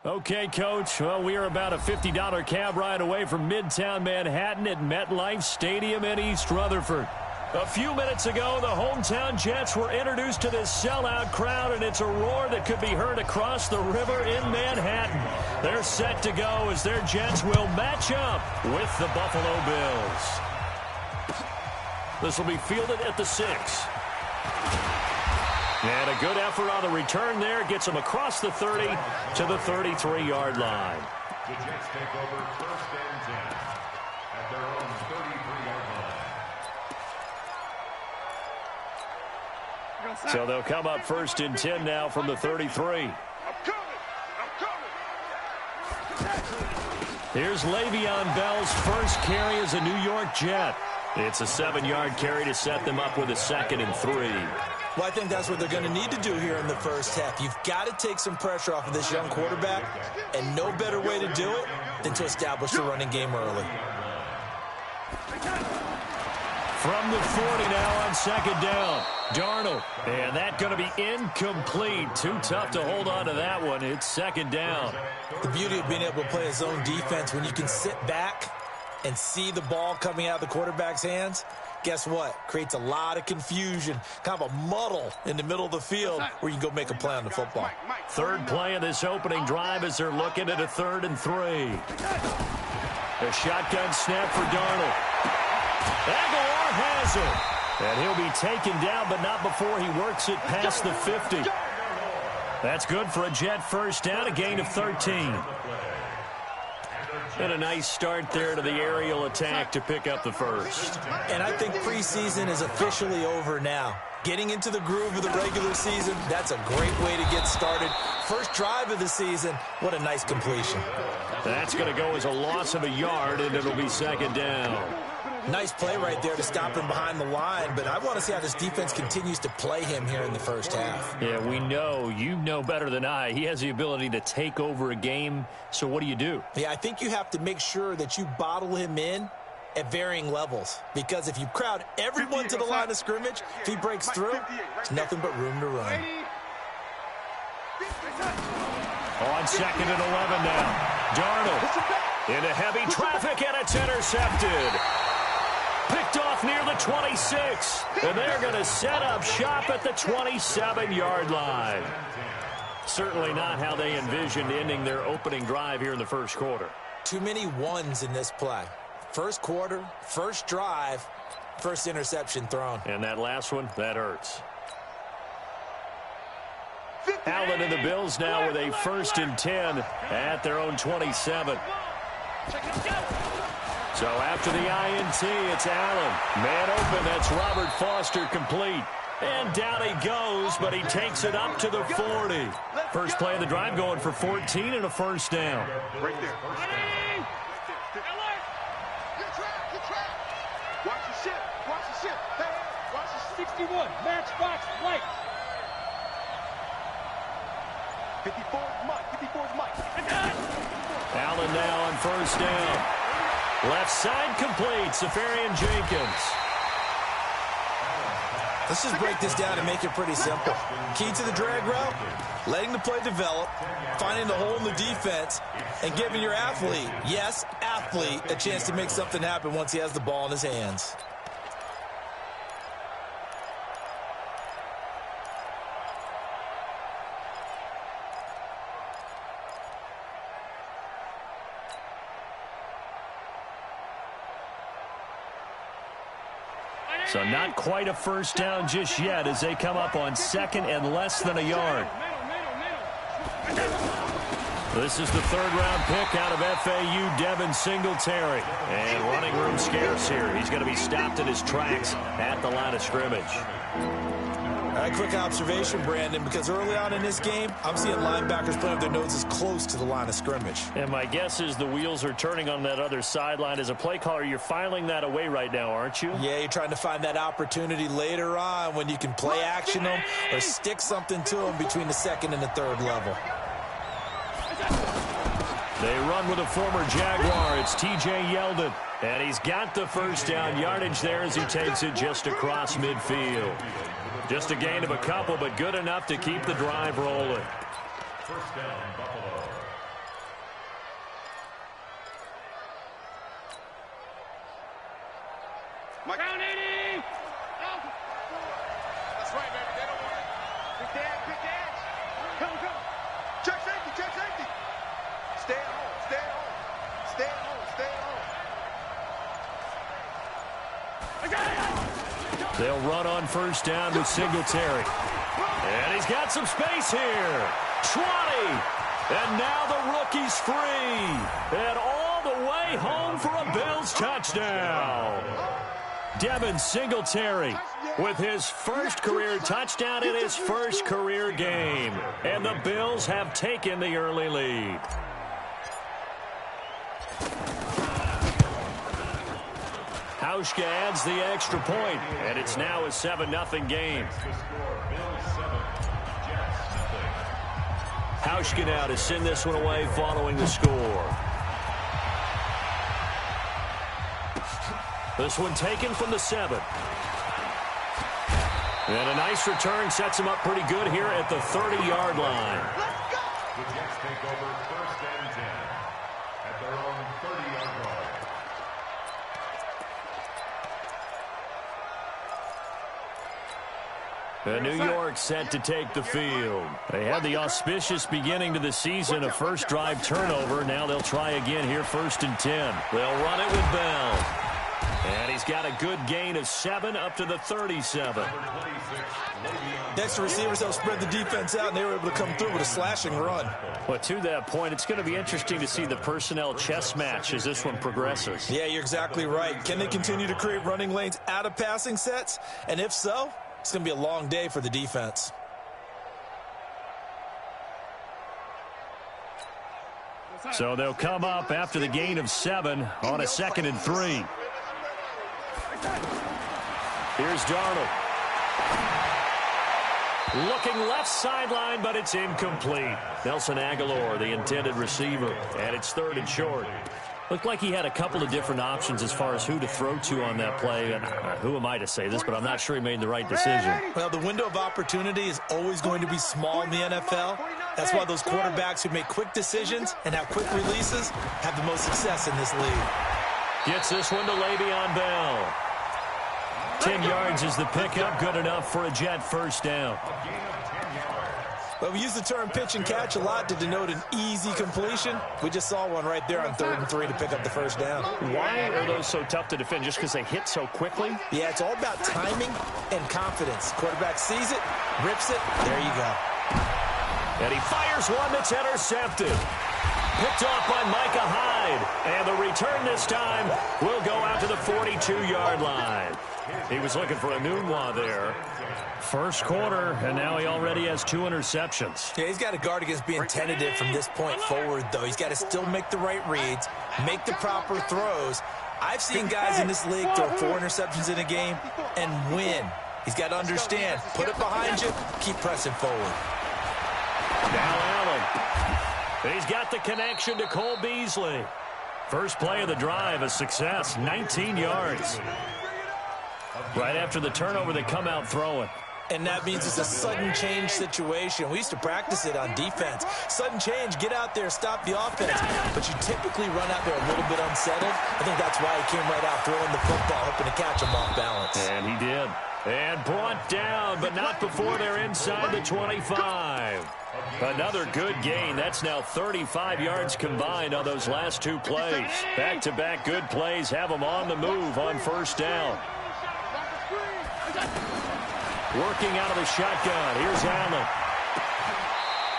Okay, Coach. Well, we are about a $50 cab ride away from Midtown Manhattan at MetLife Stadium in East Rutherford. A few minutes ago, the hometown Jets were introduced to this sellout crowd, and it's a roar that could be heard across the river in Manhattan. They're set to go as their Jets will match up with the Buffalo Bills. This will be fielded at the 6. And a good effort on the return there. Gets him across the 30 to the 33-yard line. The Jets take over first and 10 at their own 33-yard line. So they'll come up first and 10 now from the 33. Here's Le'Veon Bell's first carry as a New York Jet. It's a 7-yard carry to set them up with a 2nd and 3. Well, I think that's what they're going to need to do here in the first half. You've got to take some pressure off of this young quarterback, and no better way to do it than to establish the running game early. From the 40 now on 2nd down. Darnold, and that's going to be incomplete. Too tough to hold on to that one. It's 2nd down. The beauty of being able to play his own defense, when you can sit back and see the ball coming out of the quarterback's hands, guess what? Creates a lot of confusion, kind of a muddle in the middle of the field where you can go make a play on the football. Third play of this opening drive as they're looking at a 3rd and 3. A shotgun snap for Darnold. Aguilar has it. And he'll be taken down, but not before he works it past the 50. That's good for a Jet first down, a gain of 13. And a nice start there to the aerial attack to pick up the first. And I think preseason is officially over now. Getting into the groove of the regular season, that's a great way to get started. First drive of the season, what a nice completion. That's going to go as a loss of a yard, and it'll be 2nd down. Nice play right there to stop him behind the line, but I want to see how this defense continues to play him here in the first half. Yeah, we know. You know better than I. He has the ability to take over a game, so what do? Yeah, I think you have to make sure that you bottle him in at varying levels, because if you crowd everyone to the line of scrimmage, if he breaks through, it's nothing but room to run. On 2nd and 11 now. Darnold into heavy traffic, and it's intercepted. Picked off near the 26, and they're going to set up shop at the 27-yard line. Certainly not how they envisioned ending their opening drive here in the first quarter. Too many ones in this play. First quarter, first drive, first interception thrown. And that last one, that hurts. Allen and the Bills now with a 1st and 10 at their own 27. So after the INT, it's Allen. Man open, that's Robert Foster complete. And down he goes, but he takes it up to the 40. First play of the drive going for 14 and a first down. Right there. Watch the ship. Watch the ship. Hey, watch the 61. Matchbox light. 54's Mike. 54's Mike. Allen now on first down. Left side complete. Safarian Jenkins. Let's just break this down and make it pretty simple. Key to the drag route, letting the play develop, finding the hole in the defense, and giving your athlete, yes, athlete, a chance to make something happen once he has the ball in his hands. So not quite a first down just yet as they come up on 2nd and less than a yard. This is the 3rd-round pick out of FAU, Devin Singletary. And running room scarce here. He's going to be stopped in his tracks at the line of scrimmage. All right, quick observation, Brandon, because early on in this game, I'm seeing linebackers playing with their noses close to the line of scrimmage. And my guess is the wheels are turning on that other sideline. As a play caller, you're filing that away right now, aren't you? Yeah, you're trying to find that opportunity later on when you can play action them or stick something to them between the 2nd and the 3rd level. They run with a former Jaguar. It's T.J. Yeldon. And he's got the first down yardage there as he takes it just across midfield. Just a gain of a couple, but good enough to keep the drive rolling. First down, Buffalo. They'll run on first down with Singletary. And he's got some space here. 20. And now the rookie's free. And all the way home for a Bills touchdown. Devin Singletary with his first career touchdown in his first career game. And the Bills have taken the early lead. Hauschka adds the extra point, and it's now a 7-0 game. Hauschka now to send this one away following the score. This one taken from the 7. And a nice return sets him up pretty good here at the 30-yard line. The Jets take over first and 10 at their own 30-yard line. New York set to take the field. They had the auspicious beginning to the season, a first drive turnover. Now they'll try again here, first and 10. They'll run it with Bell. And he's got a good gain of 7 up to the 37. Next to receivers, they'll spread the defense out, and they were able to come through with a slashing run. Well, to that point, it's going to be interesting to see the personnel chess match as this one progresses. Yeah, you're exactly right. Can they continue to create running lanes out of passing sets? And if so, it's going to be a long day for the defense. So they'll come up after the gain of 7 on a 2nd and 3. Here's Darnold. Looking left sideline, but it's incomplete. Nelson Aguilar, the intended receiver, and it's 3rd and short. Looked like he had a couple of different options as far as who to throw to on that play. And who am I to say this, but I'm not sure he made the right decision. Well, the window of opportunity is always going to be small in the NFL. That's why those quarterbacks who make quick decisions and have quick releases have the most success in this league. Gets this one to Le'Veon Bell. 10 yards is the pickup, good enough for a Jet first down. Well, we use the term pitch and catch a lot to denote an easy completion. We just saw one right there on 3rd and 3 to pick up the first down. Why are those so tough to defend? Just because they hit so quickly? Yeah, it's all about timing and confidence. Quarterback sees it, rips it, there you go. And he fires one that's intercepted. Picked off by Micah Hyde. And the return this time will go out to the 42-yard line. He was looking for a Nunwa there. First quarter, and now he already has 2 interceptions. Yeah, he's got to guard against being tentative from this point forward, though. He's got to still make the right reads, make the proper throws. I've seen guys in this league throw 4 interceptions in a game and win. He's got to understand, put it behind you, keep pressing forward. Now Allen. He's got the connection to Cole Beasley. First play of the drive, a success, 19 yards. Right after the turnover, they come out throwing. And that means it's a sudden change situation. We used to practice it on defense. Sudden change, get out there, stop the offense. But you typically run out there a little bit unsettled. I think that's why he came right out throwing the football, hoping to catch him off balance. And he did. And brought down, but not before they're inside the 25. Another good gain. That's now 35 yards combined on those last 2 plays. Back-to-back good plays have them on the move on first down. Working out of the shotgun. Here's Allen.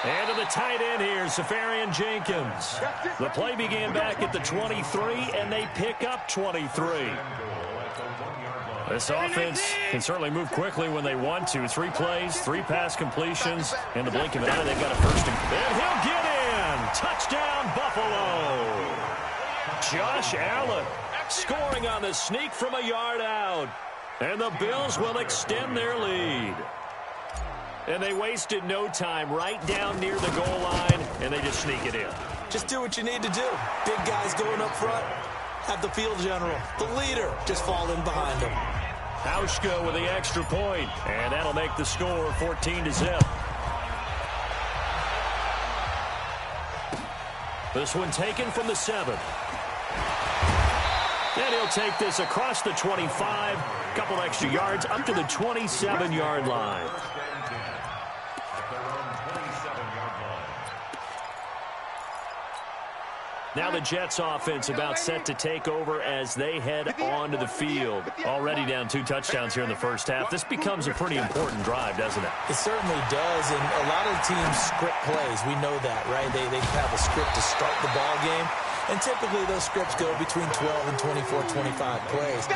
And to the tight end here, Safarian Jenkins. The play began back at the 23, and they pick up 23. This offense can certainly move quickly when they want to. 3 plays, 3 pass completions. In the blink of an eye, they've got a first and he'll get in. Touchdown, Buffalo. Josh Allen scoring on the sneak from a yard out. And the Bills will extend their lead. And they wasted no time right down near the goal line, and they just sneak it in. Just do what you need to do. Big guys going up front. Have the field general, the leader, just fall in behind him. Hauschka with the extra point, and that'll make the score 14-0. This one taken from the 7. And he'll take this across the 25, a couple extra yards, up to the 27-yard line. Now the Jets offense about set to take over as they head onto the field. Already down 2 touchdowns here in the first half. This becomes a pretty important drive, doesn't it? It certainly does, and a lot of teams script plays. We know that, right? They have a script to start the ball game, and typically those scripts go between 12 and 24, 25 plays.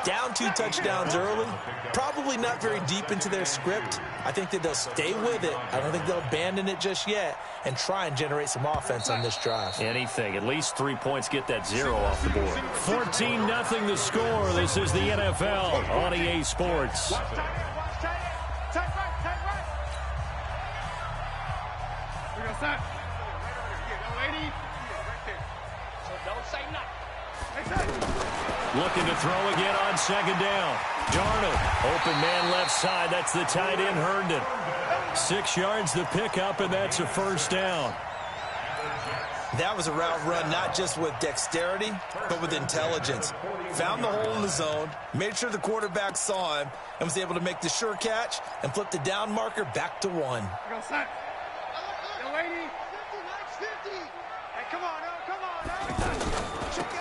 Down 2 touchdowns early, probably not very deep into their script. I think that they'll stay with it. I don't think they'll abandon it just yet and try and generate some offense on this drive. Anything. At least 3 points, get that 0 off the board. 14-0 the score. This is the NFL on EA Sports. Looking to throw again on 2nd down. Darnold, open man left side. That's the tight end, Herndon. 6 yards the pickup, and that's a 1st down. That was a route run not just with dexterity, but with intelligence. Found the hole in the zone, made sure the quarterback saw him, and was able to make the sure catch and flip the down marker back to 1.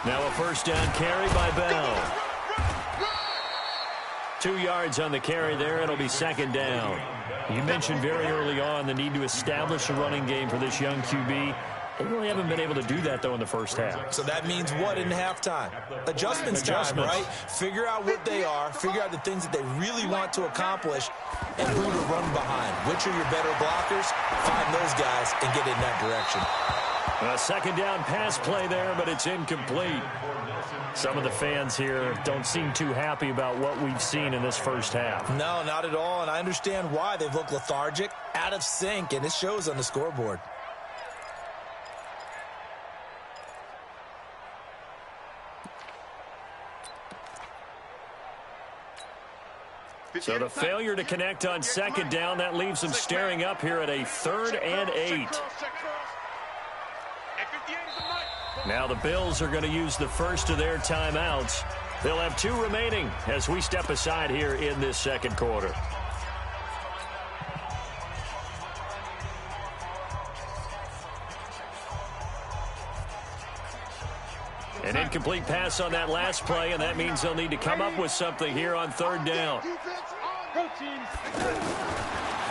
Now a 1st down carry by Bell. 2 yards on the carry there. It'll be 2nd down. You mentioned very early on the need to establish a running game for this young QB. They really haven't been able to do that, though, in the first half. So that means what in halftime? Adjustments time, right? Figure out what they are, figure out the things that they really want to accomplish, and who to run behind. Which are your better blockers? Find those guys and get in that direction. A 2nd down pass play there, but it's incomplete. Some of the fans here don't seem too happy about what we've seen in this first half. No, not at all, and I understand why. They've looked lethargic, out of sync, and it shows on the scoreboard. So the failure to connect on 2nd down, that leaves them staring up here at a 3rd and 8. Now the Bills are going to use the first of their timeouts. They'll have 2 remaining as we step aside here in this 2nd quarter. An incomplete pass on that last play, and that means they'll need to come up with something here on 3rd down.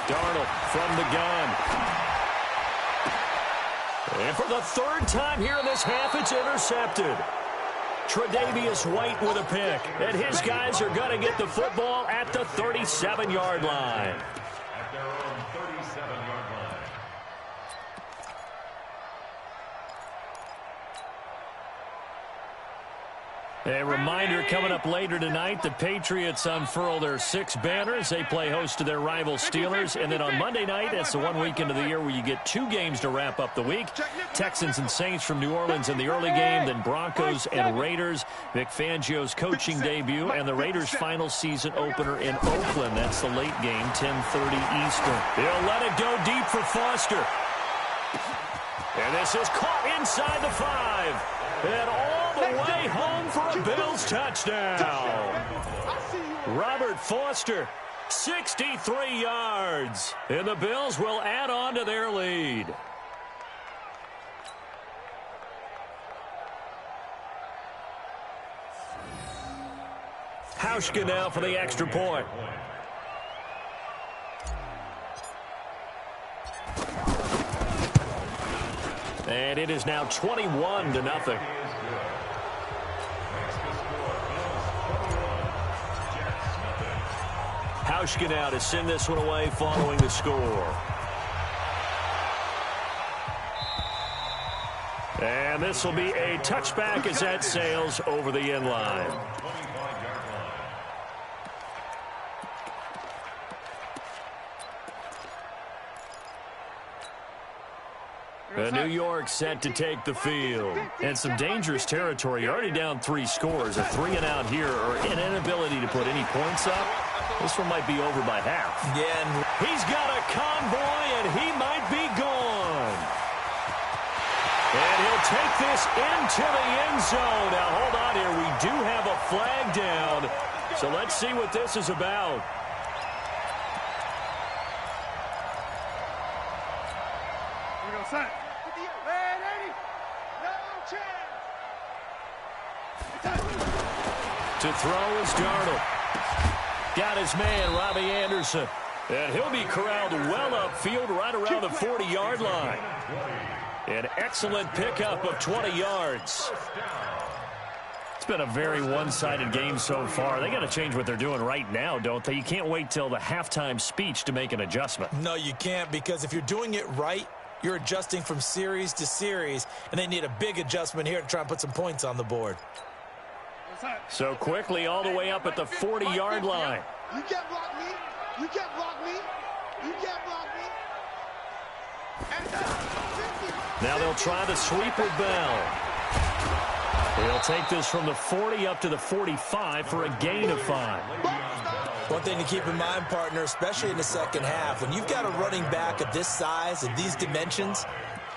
Darnold from the gun. And for the 3rd time here in this half, it's intercepted. Tre'Davious White with a pick. And his guys are going to get the football at the 37-yard line. At their own 37-yard line. A reminder coming up later tonight, the Patriots unfurl their 6 banners. They play host to their rival Steelers. And then on Monday night, it's the one weekend of the year where you get 2 games to wrap up the week. Texans and Saints from New Orleans in the early game, then Broncos and Raiders. Vic Fangio's coaching debut and the Raiders' final season opener in Oakland. That's the late game, 10:30 Eastern. He'll let it go deep for Foster. And this is caught inside the 5. And all the way home for a Bills touchdown. Robert Foster, 63 yards. And the Bills will add on to their lead. Hauschka now for the extra point. And it is now 21-0. Hauschka now to send this one away following the score. And this will be a touchback as that sails over the end line. New York set to take the field. And some dangerous territory. You're already down 3 scores. A 3-and-out here or an inability to put any points up. This one might be over by half. Yeah, and he's got a convoy, and he might be gone. And he'll take this into the end zone. Now, hold on here. We do have a flag down. So let's see what this is about. To throw is Darnold. Got his man, Robbie Anderson. And he'll be corralled well upfield right around the 40-yard line. An excellent pickup of 20 yards. It's been a very one-sided game so far. They got to change what they're doing right now, don't they? You can't wait till the halftime speech to make an adjustment. No, you can't, because if you're doing it right, you're adjusting from series to series, and they need a big adjustment here to try and put some points on the board. So quickly all the way up at the 40-yard line. You can't block me. You can't block me. You can't block me. Now they'll try the sweep with Bell. He'll take this from the 40 up to the 45 for a gain of 5. One thing to keep in mind, partner, especially in the second half, when you've got a running back of this size and these dimensions,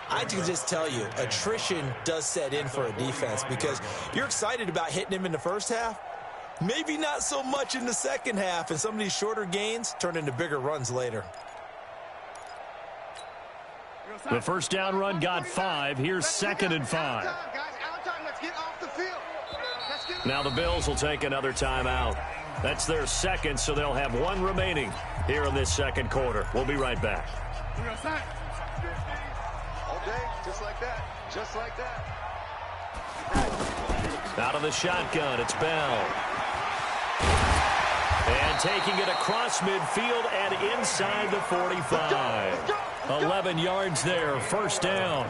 I can just tell you, attrition does set in for a defense, because you're excited about hitting him in the first half, maybe not so much in the second half, and some of these shorter gains turn into bigger runs later. The first down run got 5. Here's 2nd and 5. Now the Bills will take another timeout. That's their second, so they'll have 1 remaining here in this second quarter. We'll be right back. Just like that. Just like that. Out of the shotgun, it's Bell. And taking it across midfield and inside the 45. 11 yards there, first down.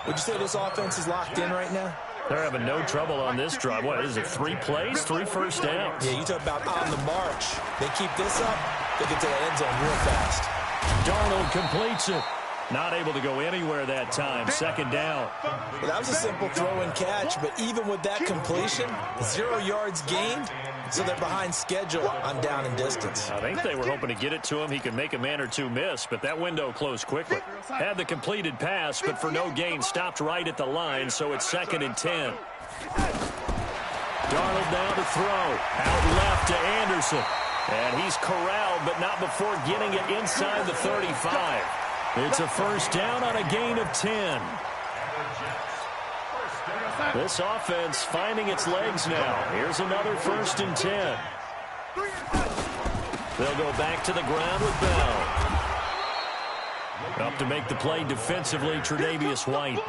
Would you say this offense is locked in right now? They're having no trouble on this drive. What is it, 3 plays, 3 first downs? Yeah, you talk about on the march. They keep this up, they get to the end zone real fast. Darnold completes it. Not able to go anywhere that time. 2nd down. Well, that was a simple throw and catch, but even with that completion, 0 yards gained, so they're behind schedule on down and distance. I think they were hoping to get it to him. He could make a man or two miss, but that window closed quickly. Had the completed pass, but for no gain, stopped right at the line, so it's 2nd and 10. Darnold down to throw. Out left to Anderson. And he's corralled, but not before getting it inside the 35. It's a first down on a gain of 10. This offense finding its legs now. Here's another 1st and 10. They'll go back to the ground with Bell. Up to make the play defensively, Tre'Davious White.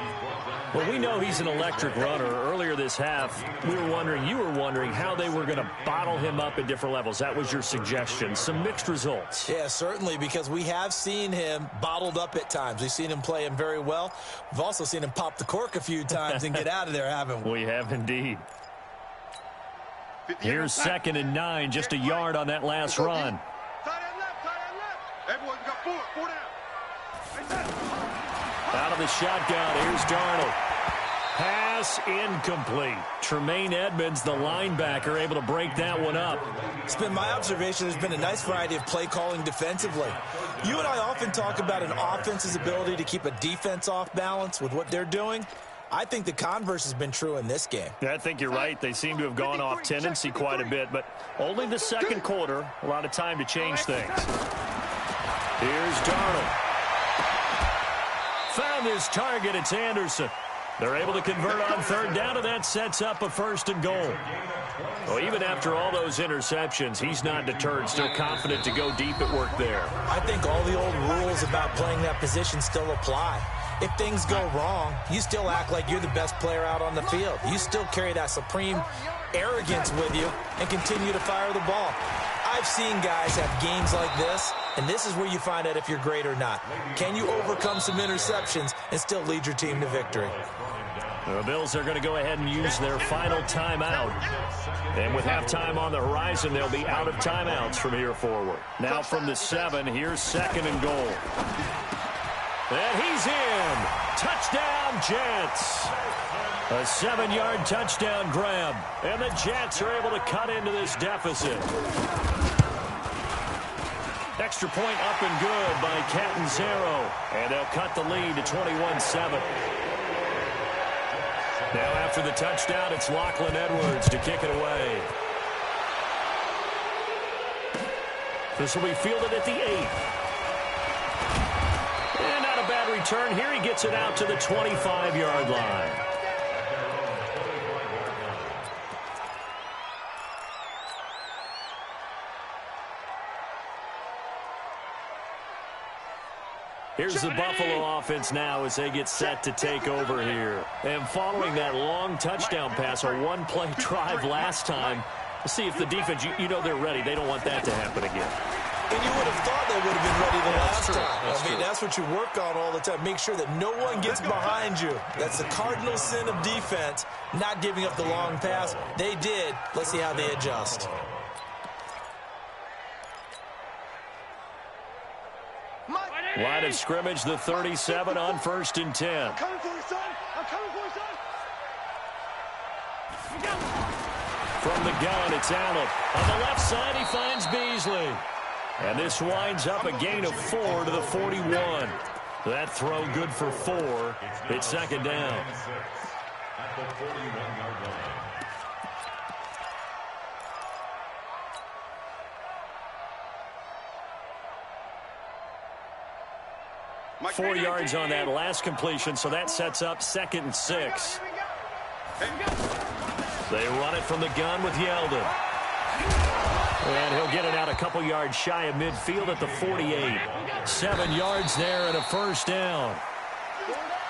Well, we know he's an electric runner. Earlier this half, you were wondering how they were going to bottle him up at different levels. That was your suggestion. Some mixed results. Yeah, certainly, because we have seen him bottled up at times. We've seen him play him very well. We've also seen him pop the cork a few times and get out of there, haven't we? We have indeed. Here's 2nd and 9, just a yard on that last run. Out of the shotgun, here's Darnold. Pass incomplete. Tremaine Edmonds, the linebacker, able to break that one up. It's been my observation there's been a nice variety of play calling defensively. You and I often talk about an offense's ability to keep a defense off balance with what they're doing. I think the converse has been true in this game. Yeah, I think you're right. They seem to have gone off tendency quite a bit, but only the second quarter, a lot of time to change things. Here's Darnold. Found his target. It's Anderson. They're able to convert on 3rd down, and that sets up a 1st and goal. Well, even after all those interceptions, he's not deterred, still confident to go deep at work there. I think all the old rules about playing that position still apply. If things go wrong, you still act like you're the best player out on the field. You still carry that supreme arrogance with you and continue to fire the ball. I've seen guys have games like this, and this is where you find out if you're great or not. Can you overcome some interceptions and still lead your team to victory? The Bills are going to go ahead and use their final timeout. And with halftime on the horizon, they'll be out of timeouts from here forward. Now from the 7, here's 2nd and goal. And he's in. Touchdown, Jets. A 7-yard touchdown grab. And the Jets are able to cut into this deficit. Extra point up and good by Catanzaro. And they'll cut the lead to 21-7. Now after the touchdown, it's Lachlan Edwards to kick it away. This will be fielded at the 8. And not a bad return here. He gets it out to the 25-yard line. Here's the Buffalo offense now as they get set to take over here. And following that long touchdown pass, a one-play drive last time, let's see if the defense, you know they're ready. They don't want that to happen again. And you would have thought they would have been ready the last time. That's what you work on all the time. Make sure that no one gets behind you. That's the cardinal sin of defense, not giving up the long pass. They did. Let's see how they adjust. Line of scrimmage, the 37 on 1st and 10. I'm coming for you, son. I'm coming for you, son. From the gun, it's Allen. On the left side, he finds Beasley. And this winds up a gain of 4 to the 41. That throw good for 4. It's second down. At the 41-yard line. 4 yards on that last completion, so that sets up 2nd and 6. They run it from the gun with Yeldon. And he'll get it out a couple yards shy of midfield at the 48. 7 yards there and a first down.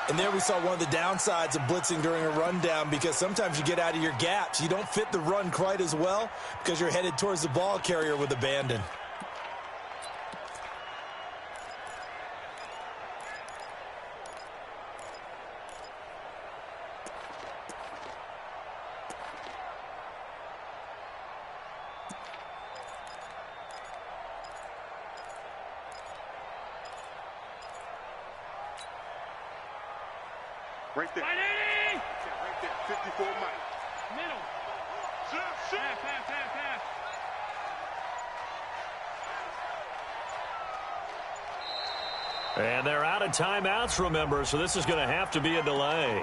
And there we saw one of the downsides of blitzing during a rundown, because sometimes you get out of your gaps. You don't fit the run quite as well because you're headed towards the ball carrier with abandon. Right there. 54 Mike. Middle. Pass. And they're out of timeouts, remember, so this is going to have to be a delay.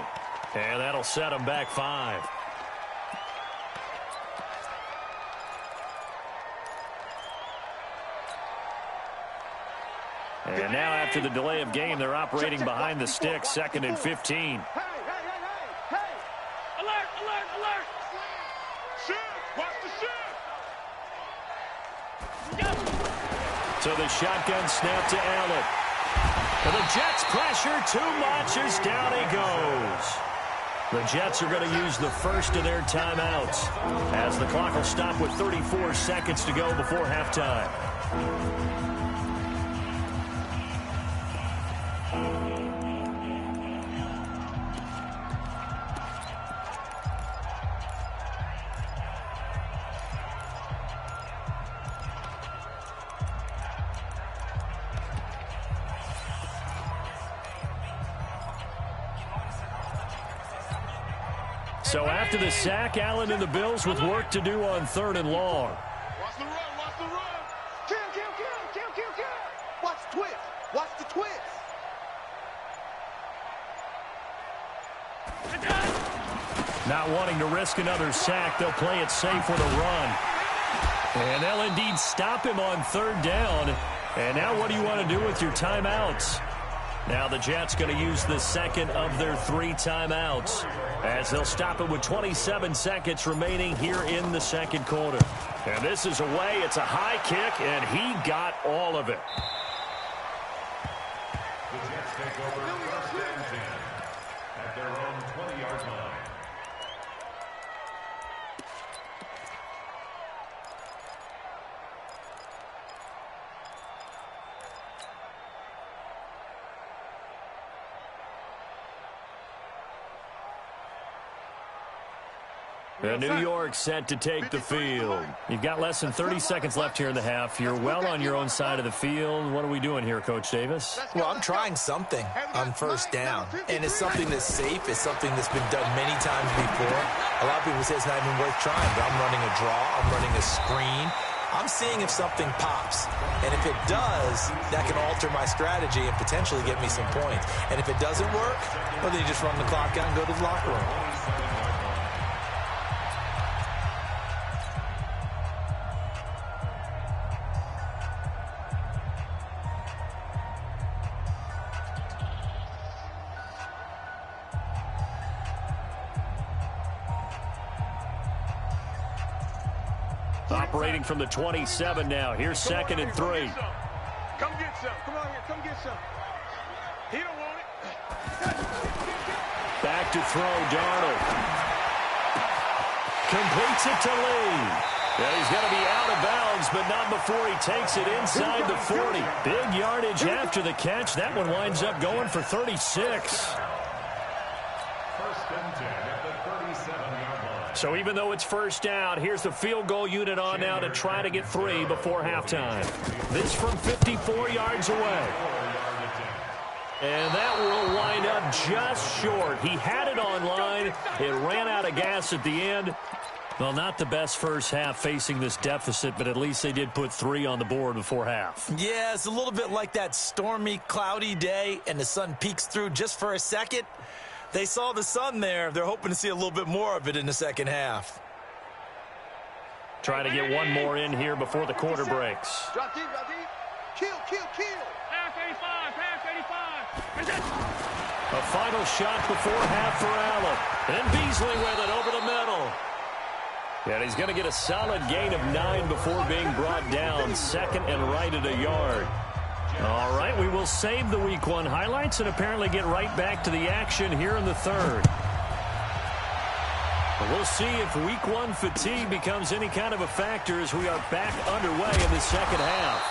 And that'll set them back 5. And now after the delay of game, they're operating behind the sticks, 2nd and 15. Hey. Alert. Shift. Watch the shift. So the shotgun snap to Allen. And the Jets pressure too much as down he goes. The Jets are going to use the first of their timeouts as the clock will stop with 34 seconds to go before halftime. So after the sack, Allen and the Bills with work to do on 3rd and long. Watch the run. Kill. Watch the twist. Not wanting to risk another sack, they'll play it safe with a run. And they'll indeed stop him on 3rd down. And now what do you want to do with your timeouts? Now the Jets going to use the second of their 3 timeouts as they'll stop it with 27 seconds remaining here in the second quarter. And this is away. It's a high kick, and he got all of it. The Jets take over 1st and 10 at their own 20-yard line. And New York set to take the field. You've got less than 30 seconds left here in the half. You're well on your own side of the field. What are we doing here, Coach Davis? Well, I'm trying something on 1st down, and it's something that's safe. It's something that's been done many times before. A lot of people say it's not even worth trying, but I'm running a draw. I'm running a screen. I'm seeing if something pops. And if it does, that can alter my strategy and potentially get me some points. And if it doesn't work, well, then you just run the clock out and go to the locker room. Operating from the 27 now. Here's second and 3. Come get some. Come on here. Come get some. He don't want it. Back to throw, Darnold. Completes it to Lee. Yeah, he's going to be out of bounds, but not before he takes it inside the 40. Big yardage after the catch. That one winds up going for 36. First and 10 at the 37-yard line. So even though it's first down, here's the field goal unit on now to try to get 3 before halftime. This from 54 yards away. And that will wind up just short. He had it on line. It ran out of gas at the end. Well, not the best first half facing this deficit, but at least they did put 3 on the board before half. Yeah, it's a little bit like that stormy, cloudy day, and the sun peeks through just for a second. They saw the sun there. They're hoping to see a little bit more of it in the second half. Trying to get one more in here before the quarter breaks. Drop deep, drop deep. Kill, kill, kill. Pass 85, pass 85. A final shot before half for Allen. And Beasley with it over the middle. And he's going to get a solid gain of 9 before being brought down. Second and right at a yard. All right, we will save the Week 1 highlights and apparently get right back to the action here in the third. We'll see if Week 1 fatigue becomes any kind of a factor as we are back underway in the second half.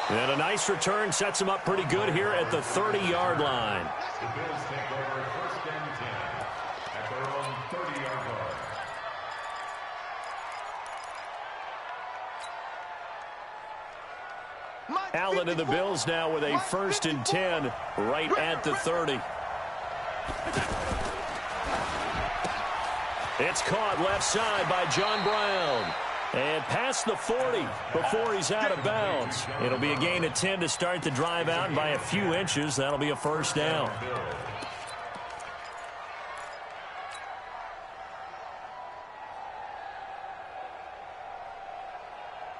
And a nice return sets them up pretty good here at the 30-yard line. The Bills take over first and 10 at their own 30-yard line. Allen and the Bills now with a first and 10 right at the 30. It's caught left side by John Brown. And past the 40 before he's out of bounds. It'll be a gain of 10 to start the drive out, and by a few inches, that'll be a first down.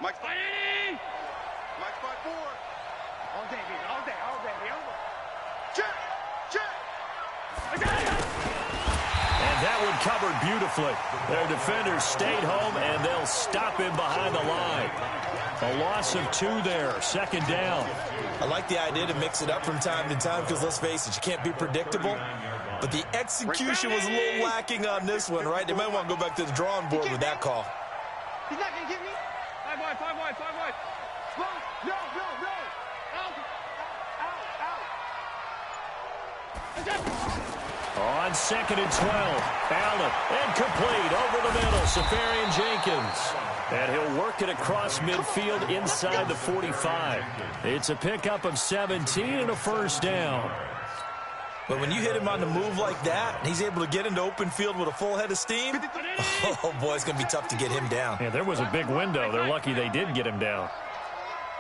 Mike's fighting! Mike's fight forward. All day, baby. All day, all day, all day. Check! Check! And that one covered beautifully. Their defenders stayed home, and they'll stop him behind the line. A loss of 2 there, second down. I like the idea to mix it up from time to time because, let's face it, you can't be predictable. But the execution was a little lacking on this one, right? They might want to go back to the drawing board with that call. He's not going to get me. 5 wide, 5 wide, 5 wide. No, no, no, no. Out, out. On second and 12, Allen, incomplete, over the middle, Safarian Jenkins. And he'll work it across midfield inside the 45. It's a pickup of 17 and a first down. But when you hit him on the move like that, and he's able to get into open field with a full head of steam, oh, boy, it's going to be tough to get him down. Yeah, there was a big window. They're lucky they did get him down.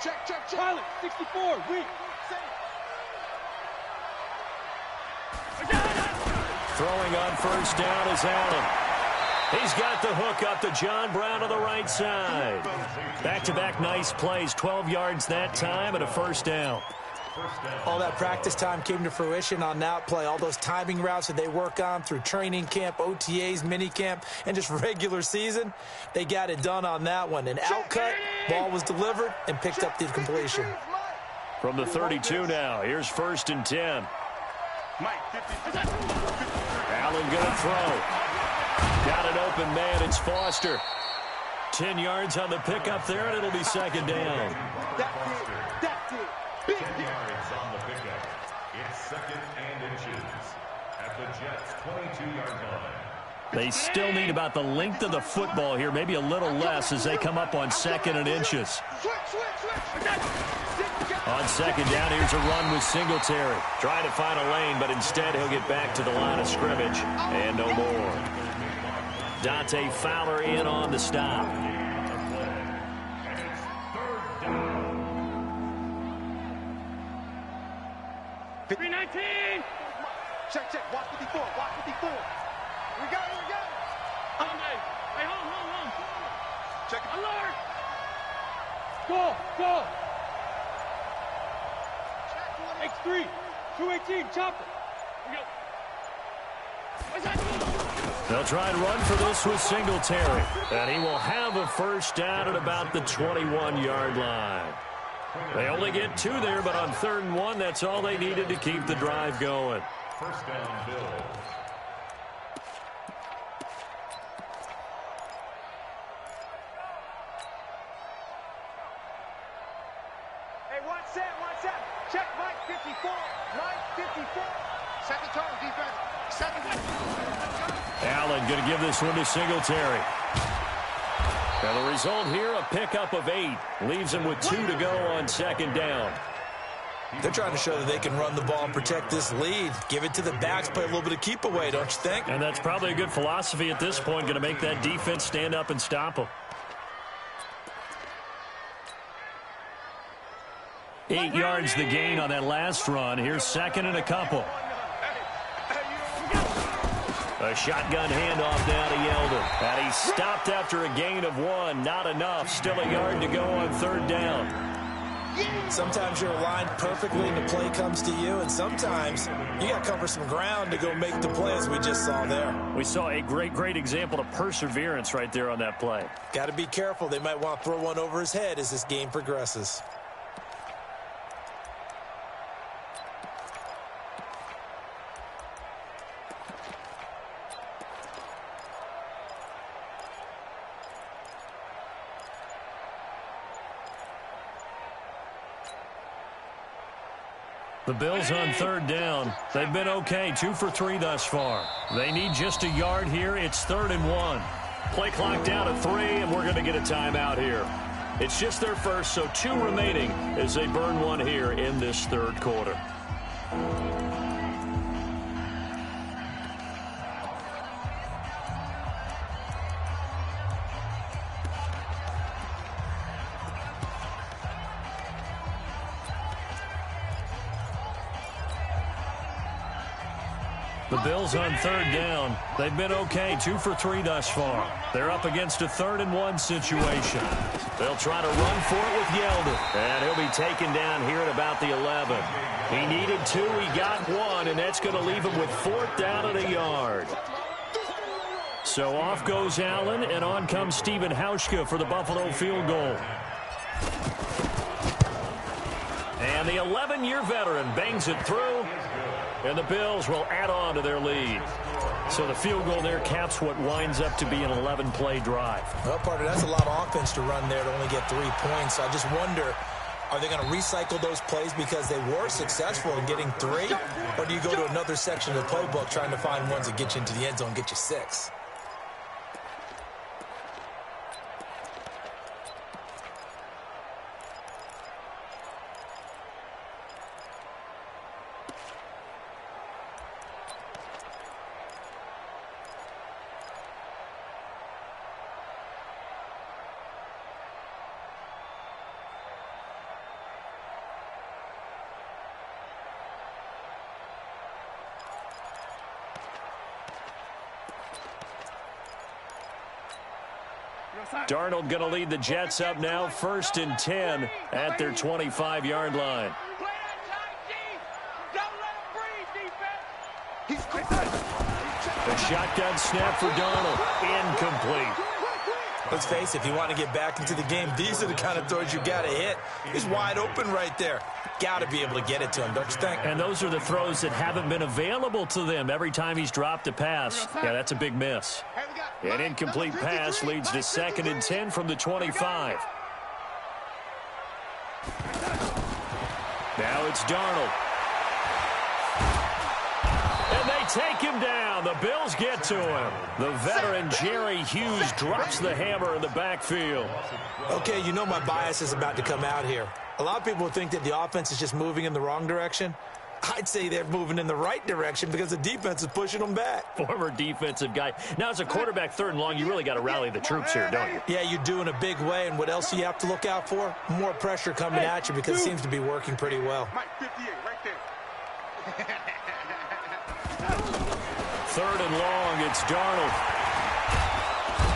Check, check, check. Pilot, 64, weak. Throwing on first down is Allen. He's got the hook up to John Brown on the right side. Back-to-back nice plays, 12 yards that time and a first down. All that practice time came to fruition on that play. All those timing routes that they work on through training camp, OTAs, minicamp, and just regular season, they got it done on that one. An outcut, ball was delivered, and picked up the completion. From the 32 now, here's first and 10. Allen gonna throw. Got an open man, it's Foster. 10 yards on the pickup there, and it'll be second down. That's it. 10 yards on the pickup. It's second and inches at the Jets' 22-yard line. They still need about the length of the football here, maybe a little less as they come up on second and inches. On second down, here's a run with Singletary. Trying to find a lane, but instead he'll get back to the line of scrimmage. And no more. Dante Fowler in on the stop. 319. Check, check. Watch 54. Watch 54. We got it. We got it. Hey, hold. Check it. Alert. Go. X3. 218. Chopper. We go. What's that? They'll try and run for this with Singletary. And he will have a first down at about the 21-yard line. They only get 2 there, but on 3rd and 1, that's all they needed to keep the drive going. First down, Bills. Hey, what's that? Check Mike 54. Mike 54. Second turn, defense. Second turn. Allen going to give this one to Singletary. Now the result here, a pickup of 8. Leaves him with 2 to go on 2nd down. They're trying to show that they can run the ball and protect this lead. Give it to the backs, play a little bit of keep away, don't you think? And that's probably a good philosophy at this point, going to make that defense stand up and stop them. 8 yards the gain on that last run. Here's 2nd and a couple. A shotgun handoff now to Yeldon. And he stopped after a gain of 1. Not enough. Still a yard to go on 3rd down. Sometimes you're aligned perfectly and the play comes to you, and sometimes you got to cover some ground to go make the play, as we just saw there. We saw a great example of perseverance right there on that play. Got to be careful. They might want to throw one over his head as this game progresses. The Bills on 3rd down. They've been okay, 2 for 3 thus far. They need just a yard here. It's 3rd and 1. Play clock down to 3, and we're going to get a timeout here. It's just their first, so 2 remaining as they burn one here in this 3rd quarter. The Bills on 3rd down. They've been okay, 2 for 3 thus far. They're up against a 3rd and 1 situation. They'll try to run for it with Yeldon. And he'll be taken down here at about the 11. He needed 2, he got 1, and that's going to leave him with 4th down and a yard. So off goes Allen, and on comes Stephen Hauschka for the Buffalo field goal. And the 11-year veteran bangs it through. And the Bills will add on to their lead. So the field goal there caps what winds up to be an 11-play drive. Well, partner, that's a lot of offense to run there to only get 3 points. So I just wonder, are they going to recycle those plays because they were successful in getting 3? Or do you go to another section of the playbook trying to find ones that get you into the end zone and get you 6? Darnold going to lead the Jets up now, 1st and 10 at their 25-yard line. The shotgun snap for Darnold, incomplete. Let's face it, if you want to get back into the game, these are the kind of throws you got to hit. He's wide open right there. Got to be able to get it to him, don't you think? And those are the throws that haven't been available to them every time he's dropped a pass. Yeah, that's a big miss. An incomplete pass leads to 2nd and 10 from the 25. Now it's Darnold. And they take him down. The Bills get to him. The veteran Jerry Hughes drops the hammer in the backfield. Okay, you know my bias is about to come out here. A lot of people think that the offense is just moving in the wrong direction. I'd say they're moving in the right direction because the defense is pushing them back. Former defensive guy. Now, as a quarterback 3rd and long, you really got to rally the troops here, don't you? Yeah, you do in a big way. And what else do you have to look out for? More pressure coming at you because it seems to be working pretty well. Mike 58 right there. 3rd and long, it's Darnold.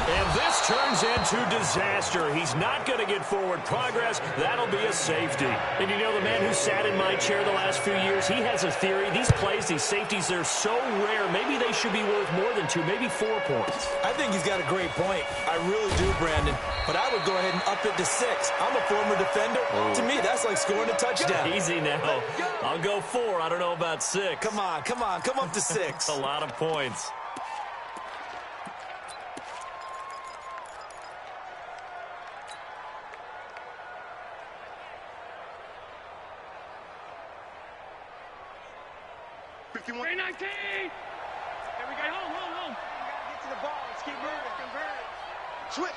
And this turns into disaster. He's not going to get forward progress. That'll be a safety. And you know, the man who sat in my chair the last few years, he has a theory. These plays, these safeties, they're so rare. Maybe they should be worth more than 2, maybe 4 points. I think he's got a great point. I really do, Brandon. But I would go ahead and up it to 6. I'm a former defender. To me, that's like scoring a touchdown. Easy now. I'll go 4. I don't know about 6. Come on. Come up to 6. A lot of points. Here we go. Home. We gotta get to the ball. Let's keep moving. Switch.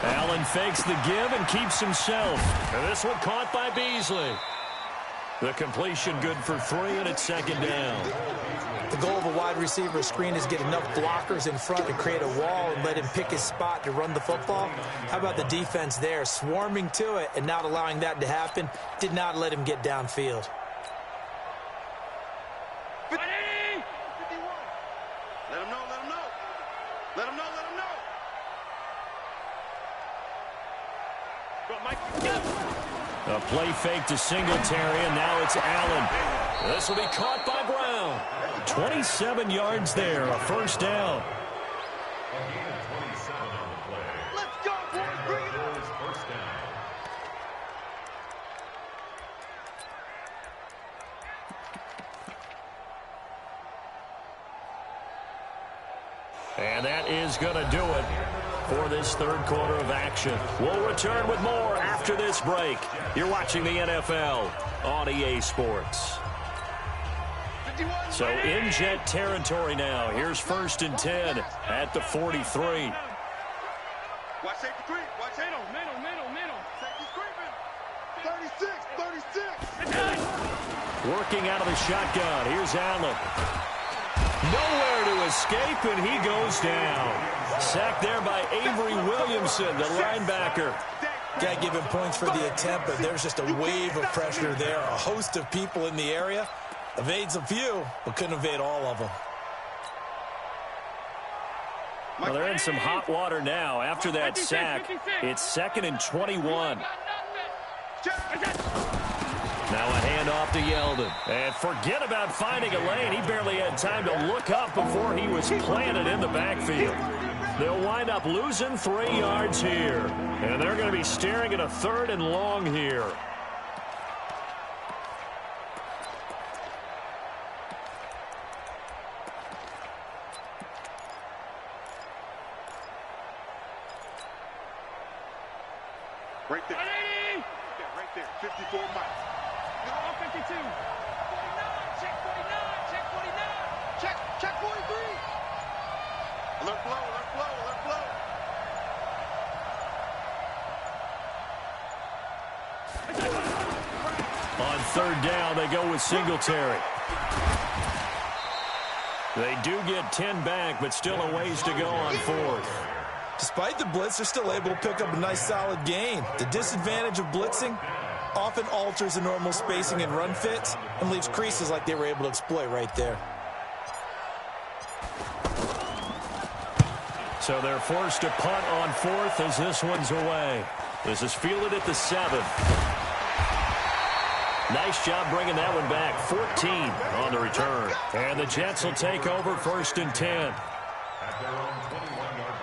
Allen fakes the give and keeps himself. And this one caught by Beasley. The completion good for 3, and it's 2nd down. The goal of a wide receiver screen is get enough blockers in front to create a wall and let him pick his spot to run the football. How about the defense there, swarming to it and not allowing that to happen? Did not let him get downfield. 51. Let him know. Go, Mike. A play fake to Singletary, and now it's Allen. This will be caught by Brown. 27 yards there, a 1st down. Let's go, boys. Bring it on. And that is going to do it for this 3rd quarter of action. We'll return with more after this break. You're watching the NFL on EA Sports. So in Jet territory now. Here's 1st and 10 at the 43. Watch safety creep. Watch middle. Safety creeping. 36. Working out of the shotgun. Here's Allen. Nowhere to escape, and he goes down. Sacked there by Avery Williamson, the linebacker. Got to give him points for the attempt, but there's just a wave of pressure there. A host of people in the area. Evades a few, but couldn't evade all of them. Well, they're in some hot water now. After that sack, it's 2nd and 21. Now a handoff to Yeldon. And forget about finding a lane. He barely had time to look up before he was planted in the backfield. They'll wind up losing 3 yards here. And they're going to be staring at a 3rd and long here. Right there. Right there. 54 miles. 52. 49. Check 49. Check 43. Alert flow. On 3rd down, they go with Singletary. They do get 10 back, but still a ways to go on 4th. Despite the blitz, they're still able to pick up a nice solid gain. The disadvantage of blitzing often alters the normal spacing and run fits and leaves creases like they were able to exploit right there. So they're forced to punt on 4th as this one's away. This is fielded at the 7. Nice job bringing that one back. 14 on the return. And the Jets will take over 1st and 10. At their own 21-yard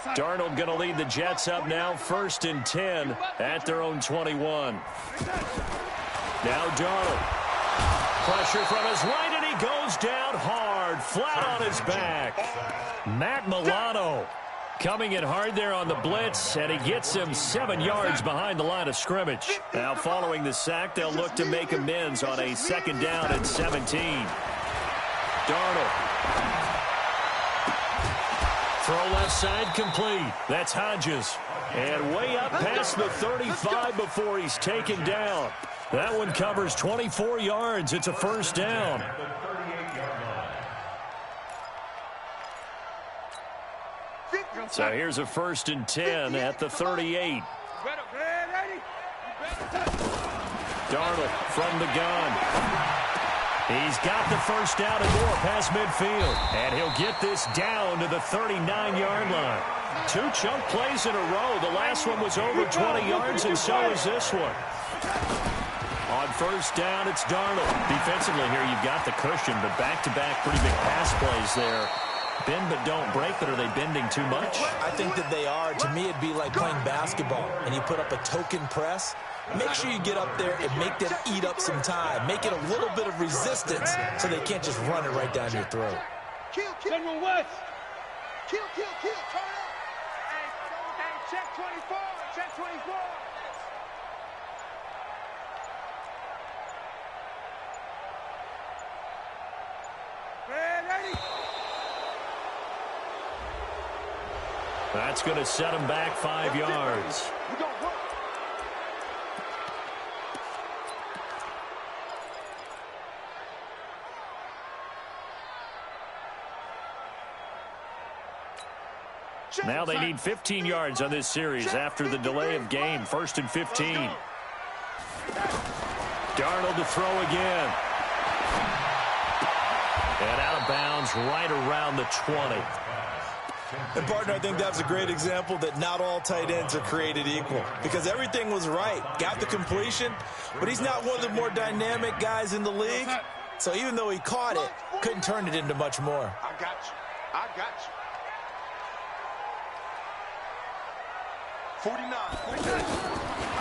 line. Darnold going to lead the Jets up now. 1st and 10 at their own 21. Now Darnold. Pressure from his right, and he goes down hard, flat on his back. Matt Milano coming in hard there on the blitz, and he gets him 7 yards behind the line of scrimmage. Now following the sack, they'll look to make amends on a 2nd down and 17. Darnold. Throw left side complete. That's Hodges. And way up past the 35 before he's taken down. That one covers 24 yards. It's a 1st down. At the 38-yard line. So here's a 1st and 10 at the 38. Darnold from the gun. He's got the first down and more past midfield. And he'll get this down to the 39-yard line. 2 chunk plays in a row. The last one was over 20 yards, and so is this one. On first down, it's Darnold. Defensively here, you've got the cushion, but back-to-back pretty big pass plays there. Bend but don't break, but are they bending too much? I think that they are. To me, it'd be like playing basketball, and you put up a token press. Make sure you get up there and make them eat up some time. Make it a little bit of resistance so they can't just run it right down your throat. General West. Turn up. Hey, check 24. Check 24. Ready? That's going to set him back 5 yards. Now they need 15 yards on this series after the delay of game. 1st and 15. Darnold to throw again. And out of bounds right around the 20. And, partner, I think that's a great example that not all tight ends are created equal, because everything was right. Got the completion, but he's not one of the more dynamic guys in the league. So even though he caught it, couldn't turn it into much more. I got you. 49.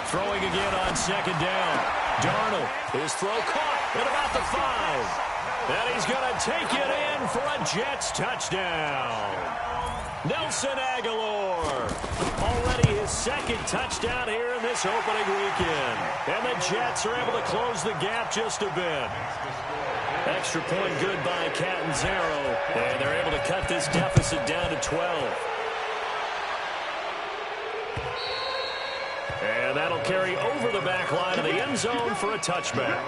Throwing again on 2nd down. Darnold, his throw caught at about the 5. And he's going to take it in for a Jets touchdown. Nelson Aguilar, already his 2nd touchdown here in this opening weekend. And the Jets are able to close the gap just a bit. Extra point good by Catanzaro. And they're able to cut this deficit down to 12. And that'll carry over the back line of the end zone for a touchback.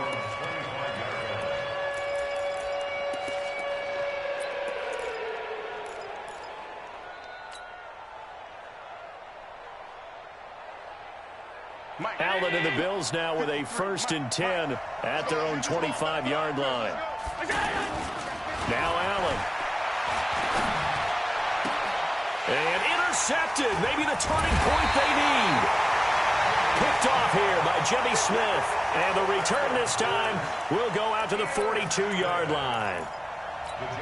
Allen and the Bills now with a 1st and 10 at their own 25-yard line. Now Allen. And intercepted. Maybe the turning point they need. Picked off here by Jimmy Smith. And the return this time will go out to the 42-yard line.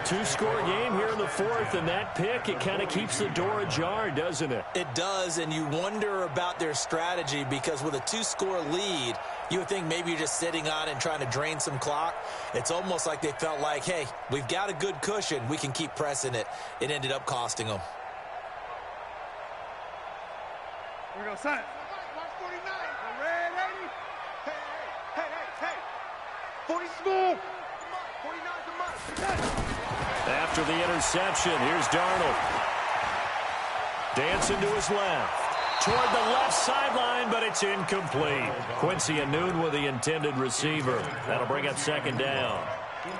2-score game here in the 4th, and that pick, it kind of keeps the door ajar, doesn't it? It does, and you wonder about their strategy, because with a 2-score lead, you would think maybe you're just sitting on it and trying to drain some clock. It's almost like they felt like, hey, we've got a good cushion. We can keep pressing it. It ended up costing them. Here we go, son. Watch 49. Ready? Hey. 40 smooth. 49's a must. After the interception, here's Darnold. Dancing to his left. Toward the left sideline, but it's incomplete. Quincy Anoon with the intended receiver. That'll bring up 2nd down.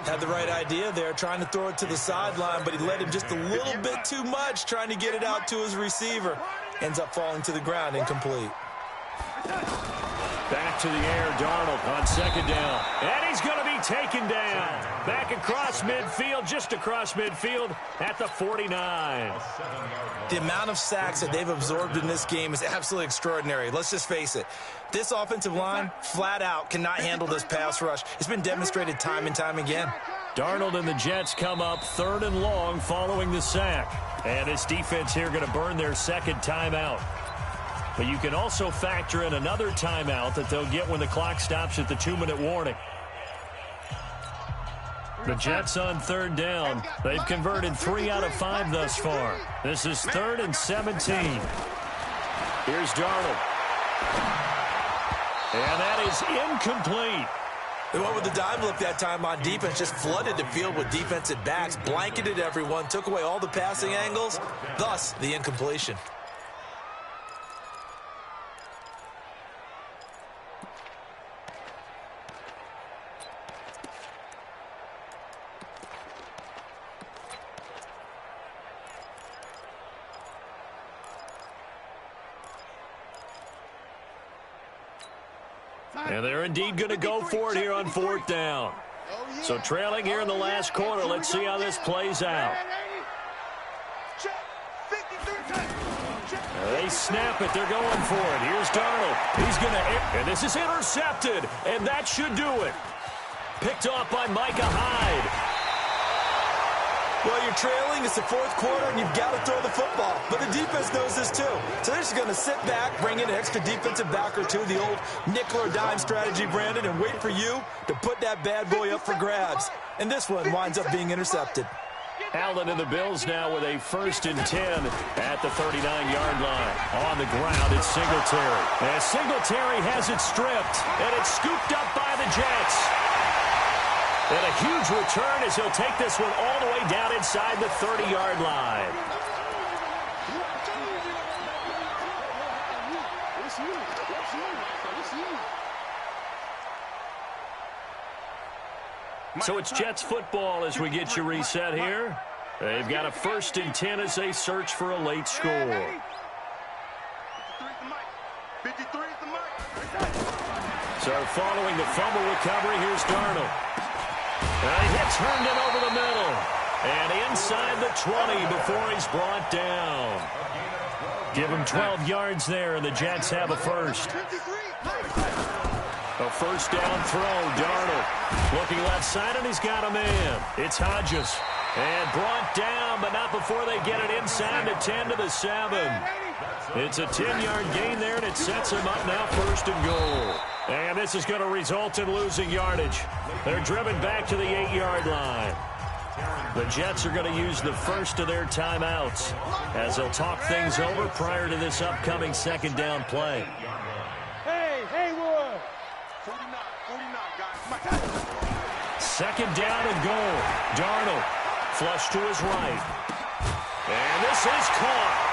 Had the right idea there, trying to throw it to the sideline, but he let him just a little bit too much, trying to get it out to his receiver. Ends up falling to the ground, incomplete. Back to the air, Darnold on 2nd down. And he's going to be taken down. Back across midfield, just across midfield at the 49. The amount of sacks that they've absorbed in this game is absolutely extraordinary. Let's just face it. This offensive line, flat out, cannot handle this pass rush. It's been demonstrated time and time again. Darnold and the Jets come up 3rd and long following the sack. And this defense here going to burn their 2nd timeout. But you can also factor in another timeout that they'll get when the clock stops at the 2-minute warning. The Jets on 3rd down. They've converted 3 out of 5 thus far. This is 3rd and 17. Here's Darnold. And that is incomplete. They went with the dime look that time on defense, just flooded the field with defensive backs, blanketed everyone, took away all the passing angles, thus the incompletion. And they're indeed going to go for it here on 4th down. So trailing here in the last quarter. Let's see how this plays out. They snap it. They're going for it. Here's Darnold. He's going to, and this is intercepted, and that should do it. Picked off by Micah Hyde. Well, you're trailing. It's the fourth quarter, and you've got to throw the football. But the defense knows this, too. So they're just going to sit back, bring in an extra defensive back or two, the old nickel or dime strategy, Brandon, and wait for you to put that bad boy up for grabs. And this one winds up being intercepted. Allen and the Bills now with a 1st and 10 at the 39-yard line. On the ground, it's Singletary. And Singletary has it stripped, and it's scooped up by the Jets. And a huge return as he'll take this one all the way down inside the 30-yard line. So it's Jets football as we get you reset here. They've got a 1st and 10 as they search for a late score. So following the fumble recovery, here's Darnold. And he hits Herndon over the middle. And inside the 20 before he's brought down. Give him 12 yards there, and the Jets have a first. A 1st down throw, Darnold. Looking left side, and he's got a man. It's Hodges. And brought down, but not before they get it inside the 10 to the 7. It's a 10-yard gain there, and it sets him up now 1st and goal. And this is going to result in losing yardage. They're driven back to the 8-yard line. The Jets are going to use the first of their timeouts as they'll talk things over prior to this upcoming 2nd down play. Hey, Roy. 49, guys. 2nd down and goal. Darnold flush to his right. And this is caught.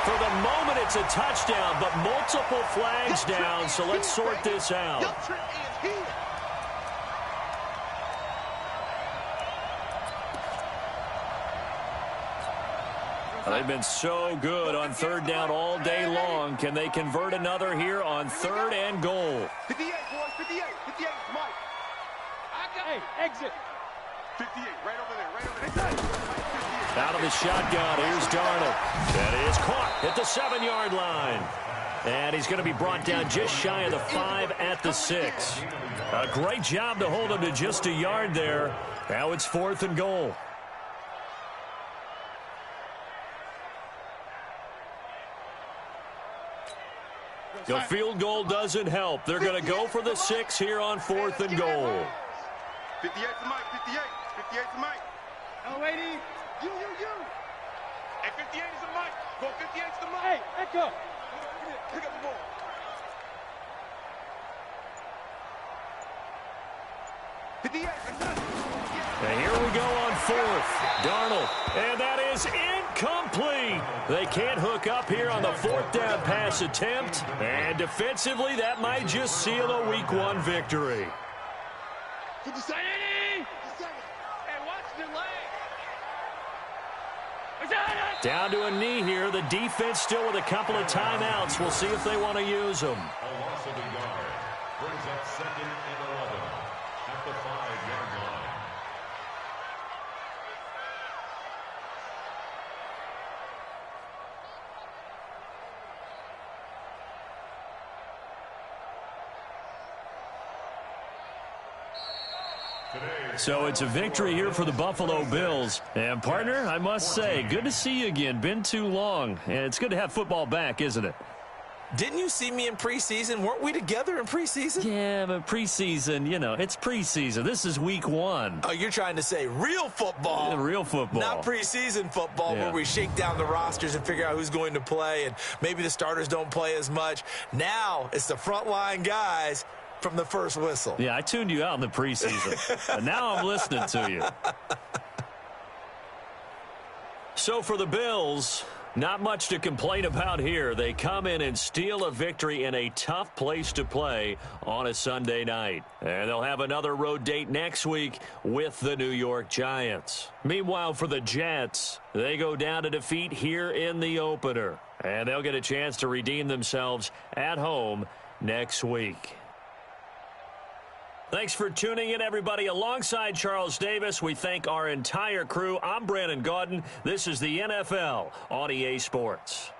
For the moment, it's a touchdown, but multiple flags down, so let's sort this out. They've been so good on 3rd down all day long. Can they convert another here on 3rd and goal? 58, boys, 58, 58, Mike. Hey, exit. 58, right over there. Out of the shotgun, here's Darnold. And he is caught at the 7-yard line. And he's going to be brought down just shy of the 5 at the 6. A great job to hold him to just a yard there. Now it's 4th and goal. The field goal doesn't help. They're going to go for the 6 here on 4th and goal. 58 to Mike, 58. 58 to Mike. No, lady. You. Hey, 58 is a Mike. Go 58 to Mike. Hey, Echo. Pick up the ball. And here we go on 4th. Darnold. And that is incomplete. They can't hook up here on the 4th down pass attempt. And defensively, that might just seal a Week 1 victory. Down to a knee here. The defense still with a couple of timeouts. We'll see if they want to use them. A loss of a yard brings up 2nd and 11 at the 5-yard line. So it's a victory here for the Buffalo Bills. And, partner, I must say, good to see you again. Been too long. And it's good to have football back, isn't it? Didn't you see me in preseason? Weren't we together in preseason? Yeah, but preseason, you know, it's preseason. This is Week 1. Oh, you're trying to say real football. Yeah, real football. Not preseason football where we shake down the rosters and figure out who's going to play, and maybe the starters don't play as much. Now it's the frontline guys from the first whistle. Yeah, I tuned you out in the preseason. But now I'm listening to you. So for the Bills, not much to complain about here. They come in and steal a victory in a tough place to play on a Sunday night. And they'll have another road date next week with the New York Giants. Meanwhile, for the Jets, they go down to defeat here in the opener. And they'll get a chance to redeem themselves at home next week. Thanks for tuning in, everybody. Alongside Charles Davis, we thank our entire crew. I'm Brandon Gaudin. This is the NFL on EA Sports.